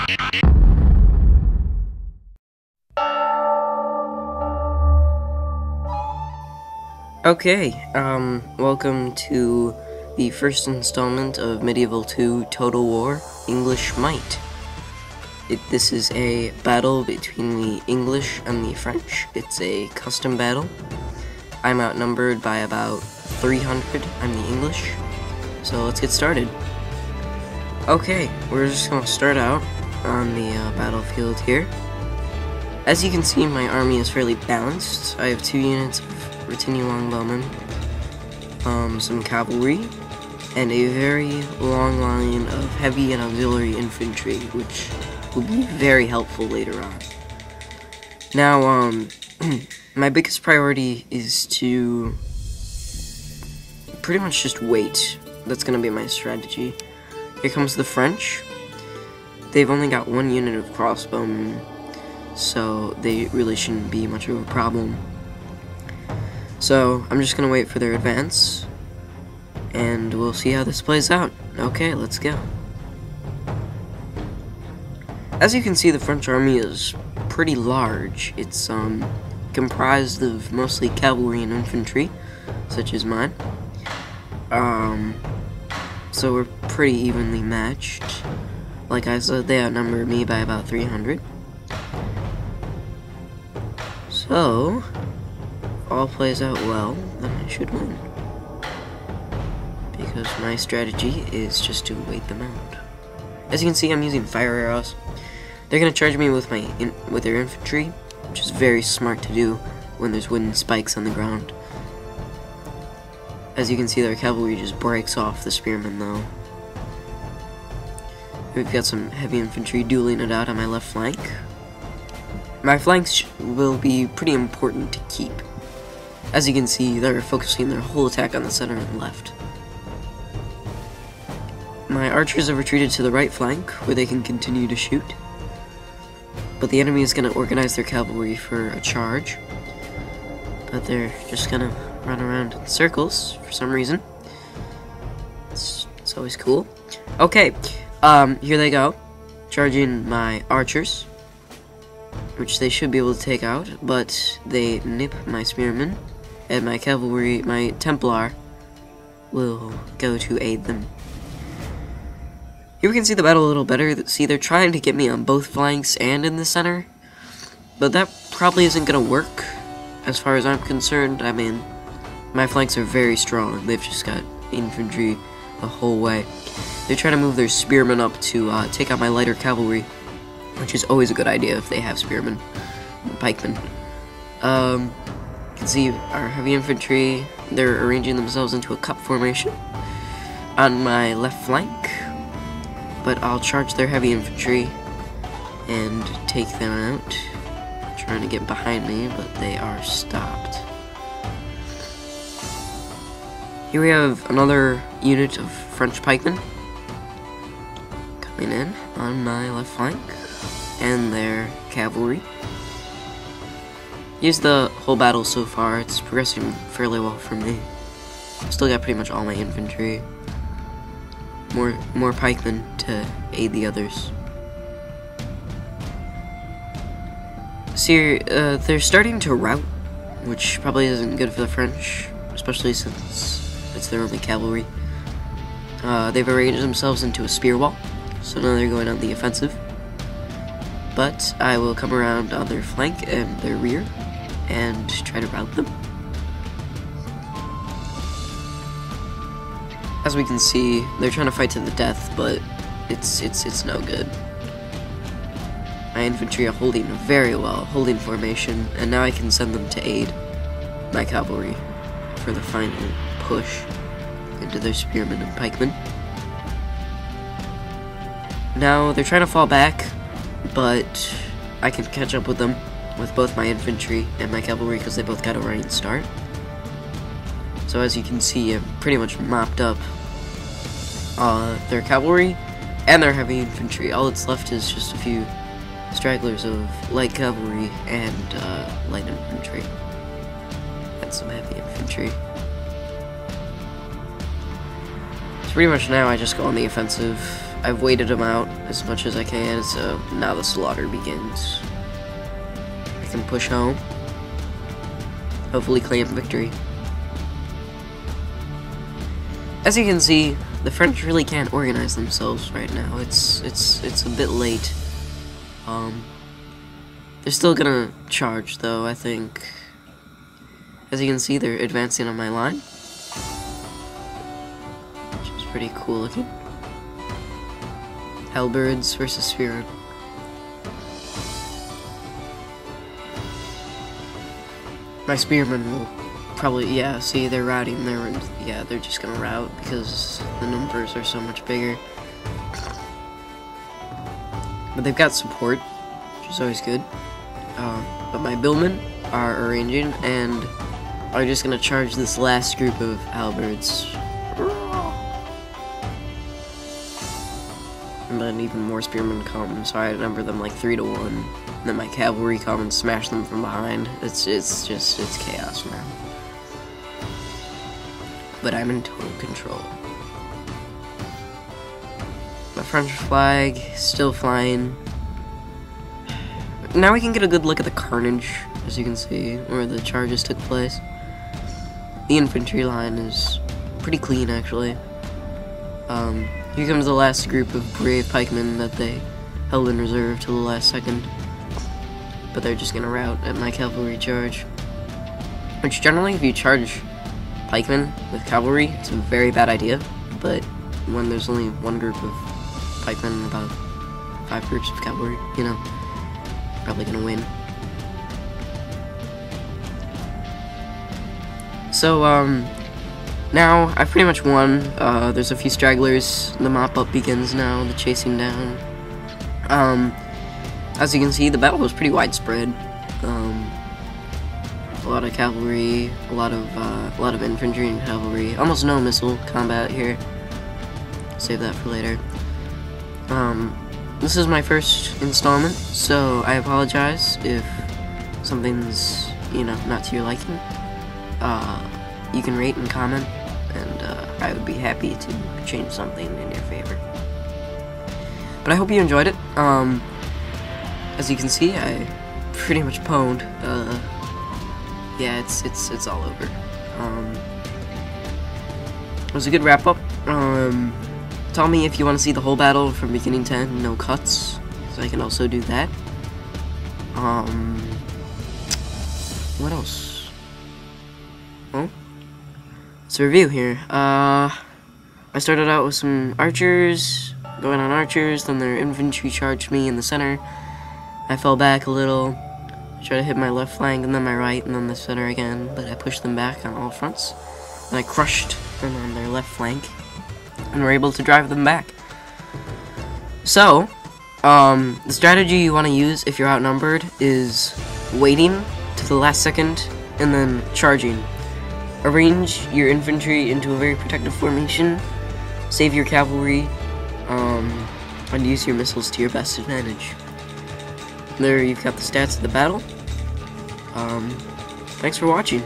Okay, welcome to the first installment of MTW2 Total War English Might. This is a battle between the English and the French. It's a custom battle. I'm outnumbered by about 300. I'm the English. So let's get started. Okay, we're just gonna start out on the battlefield here. As you can see, my army is fairly balanced. I have 2 units of Retinue longbowmen, some cavalry, and a very long line of heavy and auxiliary infantry, which will be very helpful later on. Now, my biggest priority is to pretty much just wait. That's gonna be my strategy. Here comes the French. They've only got 1 unit of crossbowmen, so they really shouldn't be much of a problem. So, I'm just gonna wait for their advance, and we'll see how this plays out. Okay, let's go. As you can see, the French army is pretty large. It's comprised of mostly cavalry and infantry, such as mine. So we're pretty evenly matched. Like I said, they outnumber me by about 300. So, if all plays out well, then I should win. Because my strategy is just to wait them out. As you can see, I'm using fire arrows. They're gonna charge me with their infantry, which is very smart to do when there's wooden spikes on the ground. As you can see, their cavalry just breaks off the spearmen, though. We've got some heavy infantry dueling it out on my left flank. My flanks will be pretty important to keep. As you can see, they're focusing their whole attack on the center and left. My archers have retreated to the right flank, where they can continue to shoot. But the enemy is going to organize their cavalry for a charge. But they're just going to run around in circles for some reason. It's always cool. Okay, here they go. Charging my archers, which they should be able to take out, but they nip my spearmen, and my cavalry, my Templar, will go to aid them. Here we can see the battle a little better. See, they're trying to get me on both flanks and in the center, but that probably isn't gonna work, as far as I'm concerned. I mean, my flanks are very strong. They've just got infantry the whole way. They're trying to move their spearmen up to take out my lighter cavalry, which is always a good idea if they have spearmen and pikemen. You can see our heavy infantry, they're arranging themselves into a cup formation on my left flank, but I'll charge their heavy infantry and take them out. Trying to get behind me, but they are stopped. Here we have another unit of French pikemen coming in on my left flank, and their cavalry. Here's the whole battle so far. It's progressing fairly well for me. Still got pretty much all my infantry. More pikemen to aid the others. See, they're starting to rout, which probably isn't good for the French, especially since it's their only cavalry. They've arranged themselves into a spear wall, so now they're going on the offensive. But I will come around on their flank and their rear and try to rout them. As we can see, they're trying to fight to the death, but it's no good. My infantry are holding very well, holding formation, and now I can send them to aid my cavalry for the final push into their spearmen and pikemen. Now they're trying to fall back, but I can catch up with them with both my infantry and my cavalry because they both got a running start. So as you can see, I've pretty much mopped up their cavalry and their heavy infantry. All that's left is just a few stragglers of light cavalry and light infantry. And some heavy infantry. So pretty much now I just go on the offensive I've waited them out as much as I can, so now the slaughter begins. I can push home. Hopefully claim victory. As you can see, the French really can't organize themselves right now. It's a bit late. They're still gonna charge though, I think. As you can see, they're advancing on my line, which is pretty cool looking. Halberds versus spearmen. My spearmen will probably, yeah, see, they're routing, they're just gonna rout because the numbers are so much bigger. But they've got support, which is always good. But my billmen are arranging and are just gonna charge this last group of halberds. And then even more spearmen come, so I outnumber them like 3 to 1. And then my cavalry come and smash them from behind. It's chaos now. But I'm in total control. My French flag still flying. Now we can get a good look at the carnage, as you can see, where the charges took place. The infantry line is pretty clean, actually. Here comes the last group of brave pikemen that they held in reserve till the last second. But they're just gonna rout at my cavalry charge. Which generally, if you charge pikemen with cavalry, it's a very bad idea. But when there's only one group of pikemen and about 5 groups of cavalry, you know, probably gonna win. So, now I've pretty much won. There's a few stragglers. The mop-up begins now, the chasing down. As you can see, the battle was pretty widespread. A lot of cavalry, a lot of infantry and cavalry. Almost no missile combat here. Save that for later. This is my first installment, so I apologize if something's, you know, not to your liking. You can rate and comment, and I would be happy to change something in your favor. But I hope you enjoyed it. As you can see, I pretty much pwned. Yeah, it's all over. It was a good wrap up. Tell me if you want to see the whole battle from beginning to end, no cuts, so I can also do that. What else? Well, let's review here. I started out with some archers, going on archers, then their infantry charged me in the center. I fell back a little, tried to hit my left flank, and then my right, and then the center again, but I pushed them back on all fronts. And I crushed them on their left flank, and were able to drive them back. So, the strategy you want to use if you're outnumbered is waiting to the last second, and then charging. Arrange your infantry into a very protective formation, save your cavalry, and use your missiles to your best advantage. There you've got the stats of the battle. Thanks for watching.